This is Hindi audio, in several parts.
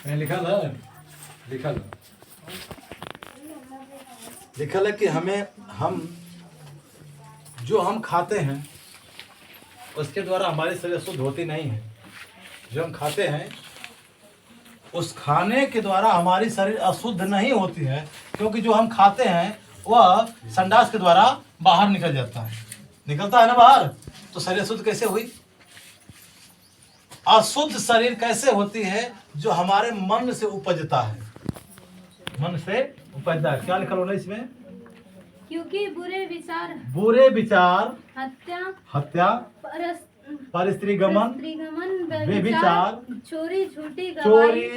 मैं लिखल है कि हम जो हम खाते हैं उसके द्वारा हमारी शरीर शुद्ध होती नहीं है। जो हम खाते हैं उस खाने के द्वारा हमारी शरीर अशुद्ध नहीं होती है, क्योंकि जो हम खाते हैं वह संडास के द्वारा बाहर निकलता है ना बाहर। तो शरीर अशुद्ध कैसे हुई? अशुद्ध शरीर कैसे होती है? जो हमारे मन से उपजता है। मन से उपजता है। क्या लिखा होना इसमें? क्योंकि बुरे विचार हत्या परस्त्रीगमन व्यभिचार चोरी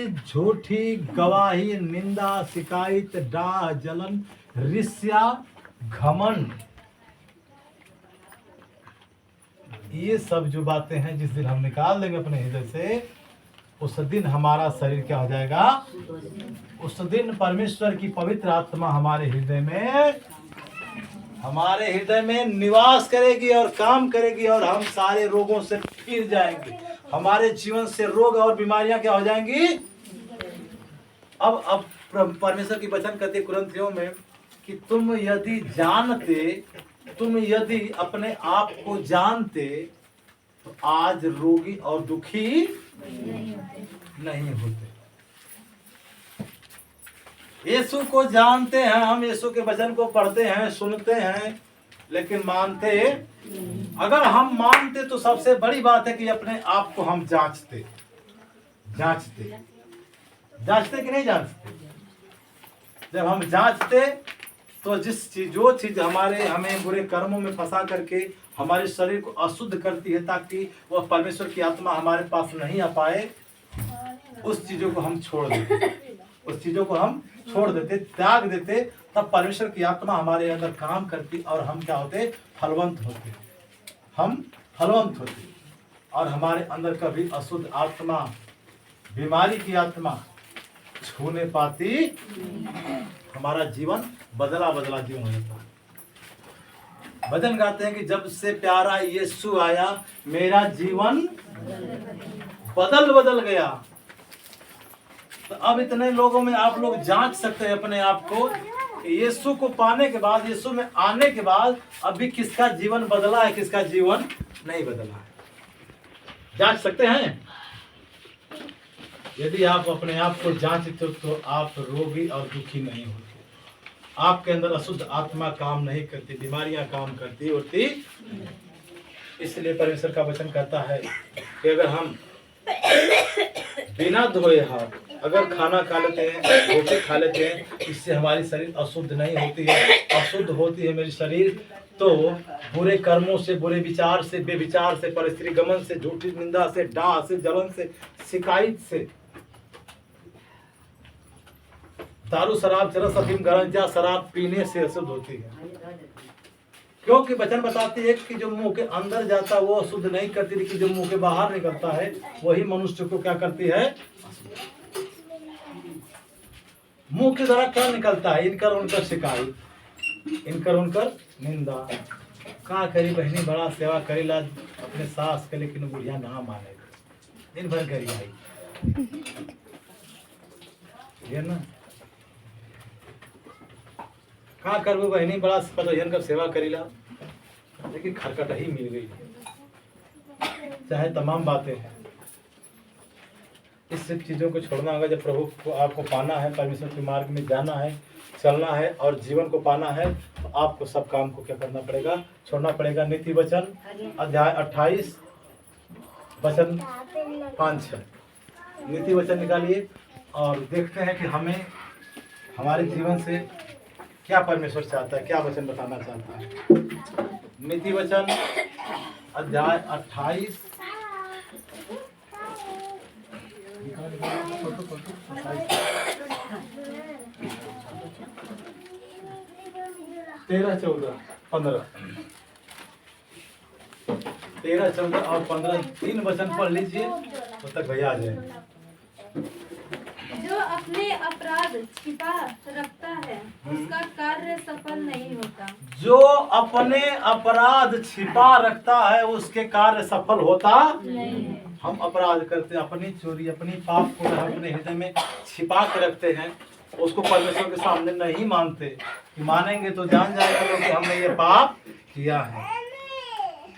झूठी गवाही निंदा शिकायत डाह जलन ईर्ष्या घमंड, ये सब जो बातें हैं जिस दिन हम निकाल देंगे अपने हृदय से, उस दिन हमारा शरीर क्या हो जाएगा? उस दिन परमेश्वर की पवित्र आत्मा हमारे हृदय में निवास करेगी और काम करेगी, और हम सारे रोगों से फिर जाएंगे। हमारे जीवन से रोग और बीमारियां क्या हो जाएंगी? अब परमेश्वर की वचन कहते कुरिन्थियों में कि तुम यदि अपने आप को जानते तो आज रोगी और दुखी नहीं होते। यीशु को जानते हैं हम, यीशु के वचन को पढ़ते हैं, सुनते हैं, लेकिन मानते। अगर हम मानते तो सबसे बड़ी बात है कि अपने आप को हम जांचते कि नहीं जांचते। जब हम जांचते तो जो चीज हमें बुरे कर्मों में फंसा करके हमारे शरीर को अशुद्ध करती है ताकि वह परमेश्वर की आत्मा हमारे पास नहीं आ पाए, उस चीजों को हम छोड़ देते, त्याग देते, तब परमेश्वर की आत्मा हमारे अंदर काम करती और हम क्या होते? फलवंत होते। और हमारे अंदर कभी अशुद्ध आत्मा, बीमारी की आत्मा छूने पाती। हमारा जीवन बदला जीवन हो जाता है। भजन गाते हैं कि जब से प्यारा यीशु आया मेरा जीवन बदल गया। तो अब इतने लोगों में आप लोग जांच सकते हैं अपने आप को कि यीशु को पाने के बाद, यीशु में आने के बाद अभी किसका जीवन बदला है, किसका जीवन नहीं बदला है। जांच सकते हैं। यदि आप अपने आप को जांचते तो आप रोगी और दुखी नहीं होते। आपके अंदर अशुद्ध आत्मा काम नहीं करती, बीमारियां काम करती होती। इसलिए परमेश्वर का वचन कहता है कि अगर हम बिना धोए हाथ अगर खाना खा लेते हैं, रोटी खा लेते हैं, इससे हमारी शरीर अशुद्ध नहीं होती है। अशुद्ध होती है मेरी शरीर तो बुरे कर्मों से, बुरे विचार से, बेविचार से, परस्त्रीगमन से, झूठी निंदा से, डाह से, जलन से, शिकायत से, दारू शराब चरस अफीम गांजा शराब पीने से अशुद्ध होती है। क्योंकि वचन बताती है कि जो मुंह के अंदर जाता है वो अशुद्ध नहीं करती, लेकिन जो मुंह के बाहर निकलता है वही मनुष्य को क्या करती है? मुंह के द्वारा क्या निकलता है? इनकर उनकर शिकायत, इनकर उनकर निंदा। का करी बहनी बड़ा सेवा करेला अपने सास के, लेकिन बुढ़िया ना माने, दिन भर करी भाई ये ना। का करबू बहनी बड़ा पतोहन कर सेवा करेला, लेकिन खरकट ही मिल गई। चाहे तमाम बातें हैं, इस सब चीज़ों को छोड़ना होगा। जब प्रभु को आपको पाना है, परमेश्वर के मार्ग में जाना है, चलना है और जीवन को पाना है, तो आपको सब काम को क्या करना पड़ेगा? छोड़ना पड़ेगा। नीति वचन अध्याय 28 वचन 5-6 नीति वचन निकालिए और देखते हैं कि हमें हमारे जीवन से क्या परमेश्वर चाहता है, क्या वचन बताना चाहता है। नीति वचन अध्याय 28 13, 14, 15 13, 14 और 15 तीन वचन पढ़ लीजिए, तब तक भैया आ जाए। जो अपने अपराध छिपा रखता है उसका कार्य सफल नहीं होता। जो अपने अपराध छिपा रखता है उसके कार्य सफल होता नहीं है। हम अपराध करते हैं, अपनी चोरी, अपनी पाप को हम अपने हृदय में छिपा के रखते हैं, उसको परमेश्वर के सामने नहीं मानते, कि मानेंगे तो जान जाएगा लोग कि हमने ये पाप किया है।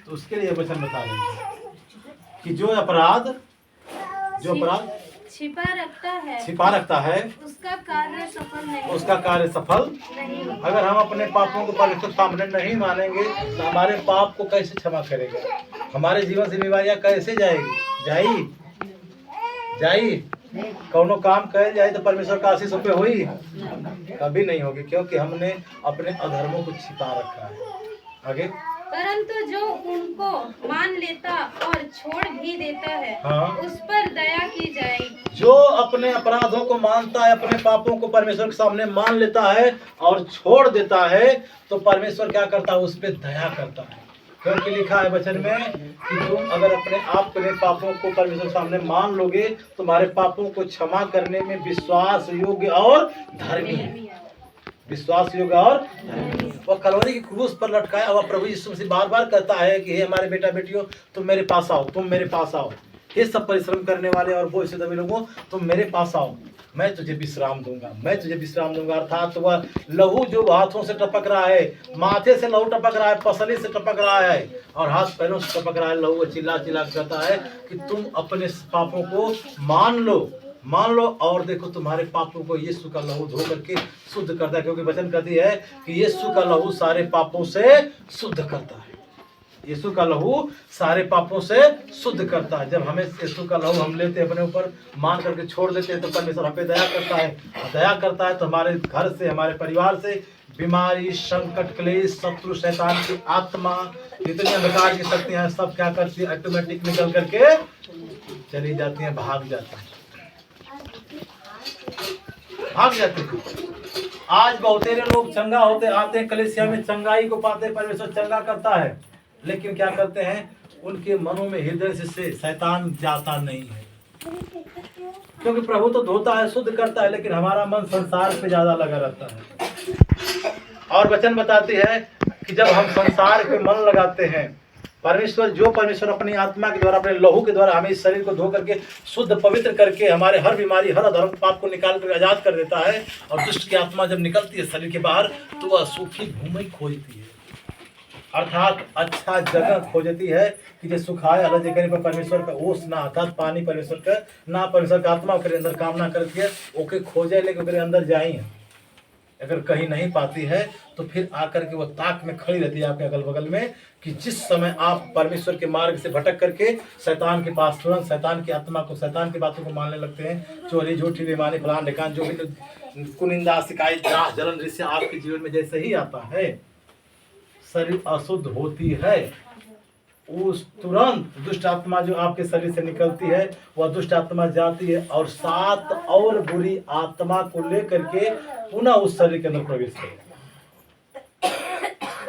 तो उसके लिए वचन बता रहे हैं कि जो अपराध छिपा रखता है उसका कार्य सफल नहीं होता। अगर हम अपने पापों को परमेश्वर के सामने नहीं मानेंगे तो हमारे पाप को कैसे क्षमा करेगा? हमारे जीवन से बीमारियां कैसे जाएगी? जाई कौनो काम कर जाए तो परमेश्वर का आशीष पे हुई? कभी नहीं होगी, क्योंकि हमने अपने अधर्मों को छिपा रखा है। आगे, परंतु जो उनको मान लेता और छोड़ भी देता है, हाँ, उस पर दया की जाएगी। जो अपने अपराधों को मानता है, अपने पापों को परमेश्वर के सामने मान लेता है और छोड़ देता है, तो परमेश्वर क्या करता है? उस पर दया करता है। क्योंकि लिखा है वचन में कि तुम अगर अपने पापों को परमेश्वर के सामने मान लोगे, तुम्हारे पापों को क्षमा करने में विश्वास योग्य और धर्मी है। विश्वास योग्य और वह कलवरी की क्रूस पर लटकाया हुआ प्रभु यीशु मसीह बार बार कहता है कि हे हमारे बेटा बेटियों, तुम मेरे पास आओ, तुम मेरे पास आओ। हे सब परिश्रम करने वाले और बोझ से दबे लोगों, तुम मेरे पास आओ, मैं तुझे विश्राम दूंगा, मैं तुझे विश्राम दूंगा। अर्थात वह लहू जो हाथों से टपक रहा है, माथे से लहू टपक रहा है, पसली से टपक रहा है और हाथ पैरों से टपक रहा है लहू, चिल्ला चिल्ला कहता है कि तुम अपने पापों को मान लो और देखो तुम्हारे पापों को यीशु का लहू धो करके शुद्ध करता है। क्योंकि वचन कहती है कि यीशु का लहू सारे पापों से शुद्ध करता है। यीशु का लहू सारे पापों से शुद्ध करता है। जब हमें यीशु का लहू हम लेते हैं, अपने ऊपर मान करके छोड़ देते हैं, तो परमेश्वर हम पे दया करता है। दया करता है तो हमारे घर से, हमारे परिवार से बीमारी, संकट, क्लेश, शत्रु, शैतान की आत्मा, जितनी अंधकार की शक्तियां हैं, सब क्या करती है? ऑटोमेटिक निकल करके चली जाती हैं, भाग जाती हैं। आज बहुतेरे लोग चंगा होते आते हैं, कलीसिया में चंगाई को पाते, परमेश्वर चंगा करता है, लेकिन क्या करते हैं? उनके मनों में हृदय से शैतान जाता नहीं है। क्योंकि प्रभु तो धोता है, शुद्ध करता है, लेकिन हमारा मन संसार पे ज्यादा लगा रहता है। और वचन बताती है कि जब हम संसार पे मन लगाते हैं, परमेश्वर अपनी आत्मा के द्वारा, अपने लहू के द्वारा हमें इस शरीर को धो करके शुद्ध पवित्र करके हमारे हर बीमारी, हर अधर्म पाप को निकाल कर आजाद कर देता है। और दुष्ट की आत्मा जब निकलती है शरीर के बाहर, तो वह सूखी भूमि खोजती है, अर्थात अच्छा जगह खोजती है कि जो सुखाए अलग जगह पर परमेश्वर का ओस ना, अर्थात पानी परमेश्वर का ना, परमेश्वर का आत्मा के अंदर काम ना करती है, ओके खोजे लेकिन ओके अंदर जाई। अगर कहीं नहीं पाती है तो फिर आकर के वो ताक में खड़ी रहती है आपके अगल बगल में, कि जिस समय आप परमेश्वर के मार्ग से भटक करके शैतान के पास तुरंत शैतान की आत्मा को, शैतान की बातों को मानने लगते हैं, चोरी, झूठी, बेईमानी, फलान ढिकान, जो भी कुनिंदा, शिकायत, जलन, ईर्ष्या आपके जीवन में जैसे ही आता है, शरीर अशुद्ध होती है, उस तुरंत दुष्ट आत्मा जो आपके शरीर से निकलती है, वह दुष्ट आत्मा जाती है और 7 और बुरी आत्मा को लेकर के पुनः उस शरीर के अंदर प्रवेश करती है,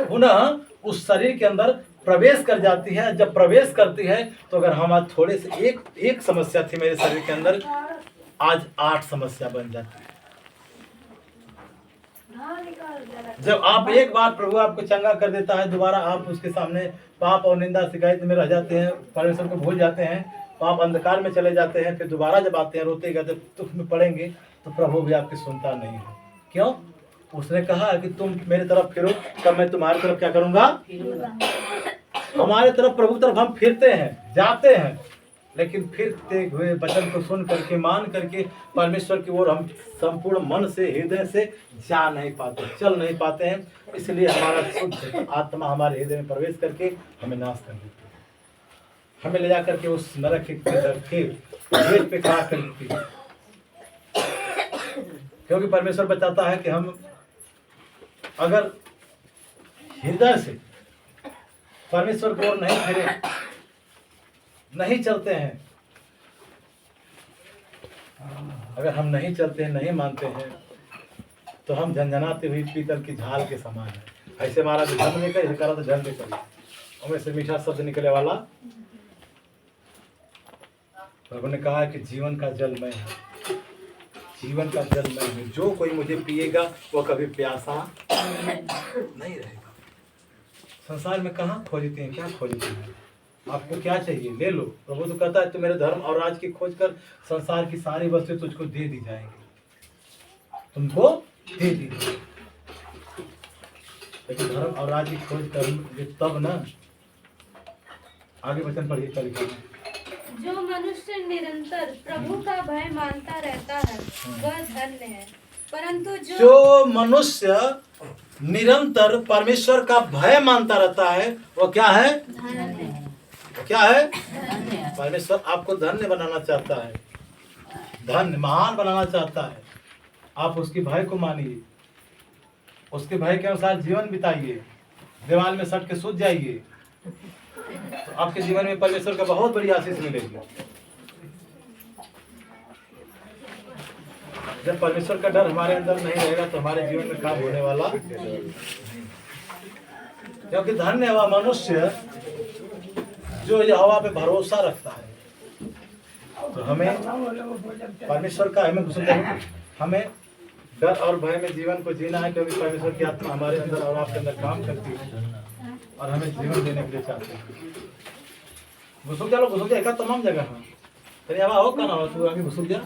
पुनः उस शरीर के अंदर प्रवेश कर जाती है। जब प्रवेश करती है तो अगर हम आज थोड़े से एक समस्या थी मेरे शरीर के अंदर, आज 8 समस्या बन जाती है। जब आप एक बार प्रभु आपको चंगा कर देता है, दोबारा आप उसके सामने पाप और निंदा शिकायत में रह जाते हैं, परमेश्वर को भूल जाते हैं, पाप अंधकार में चले जाते हैं, फिर दोबारा जब आते हैं, रोते गाते दुख में पड़ेंगे, तो प्रभु भी आपकी सुनता नहीं है। क्यों? उसने कहा कि तुम मेरी तरफ फिरो, तब मैं तुम्हारी तरफ क्या करूंगा? हमारे तरफ, प्रभु तरफ हम फिरते हैं, जाते हैं, लेकिन फिरते हुए वचन को सुन करके, मान करके परमेश्वर की ओर हम संपूर्ण मन से, हृदय से जा नहीं पाते, चल नहीं पाते हैं। इसलिए हमारा शुद्ध आत्मा हमारे हृदय में प्रवेश करके हमें नाश कर देती है, हमें ले जा करके उस नरक के गेट पे खड़ा कर देती है। क्योंकि परमेश्वर बताता है कि हम अगर हृदय से परमेश्वर की ओर नहीं फिरे, नहीं चलते हैं, अगर हम नहीं चलते हैं, नहीं मानते हैं, तो हम झंझनाते हुई पीतल की झाल के समान है। ऐसे मारा तो झन लेकर, करा तो झन लेकर, और से मीठा शब्द निकले वाला। प्रभु ने कहा कि जीवन का जल मैं हूं, जीवन का जल मैं हूं, जो कोई मुझे पिएगा वह कभी प्यासा नहीं रहेगा। संसार में कहाँ खोजते हैं, क्या खोजते हैं? आपको क्या चाहिए ले लो। प्रभु तो कहता है, तू मेरे धर्म और राज की खोज कर, संसार की सारी वस्तुएं तुझको दे दी जाएंगी, तुमको दे दी जाएंगी। लेकिन धर्म और राज की खोज करेंगे तब ना। आगे वचन पढ़िए, क्या लिखा है? जो मनुष्य निरंतर प्रभु का भय मानता रहता है वह धन्य है, परंतु जो मनुष्य निरंतर परमेश्वर का भय मानता रहता है वो क्या है? क्या है? परमेश्वर आपको धन्य बनाना चाहता है, धन्य महान बनाना चाहता है। आप उसके भय को मानिए, उसके भय के अनुसार जीवन बिताइए, दीवाल में सट के सूझ जाइए, तो आपके जीवन में परमेश्वर का बहुत बड़ी आशीष मिलेगी। जब परमेश्वर का डर हमारे अंदर नहीं रहेगा तो हमारे जीवन में काम होने वाला, क्योंकि धन्य वह मनुष्य जो यहोवा पे भरोसा रखता है। तो हमें परमेश्वर का हमें डर और भय में जीवन को जीना है, क्योंकि परमेश्वर की आत्मा हमारे अंदर और आपके अंदर काम करती है और हमें जीवन देने के लिए चाहते हैं। घुसुक जा, एक तमाम जगह है, तेरी हवा हो का ना हो, तू आगे घुसुक जा।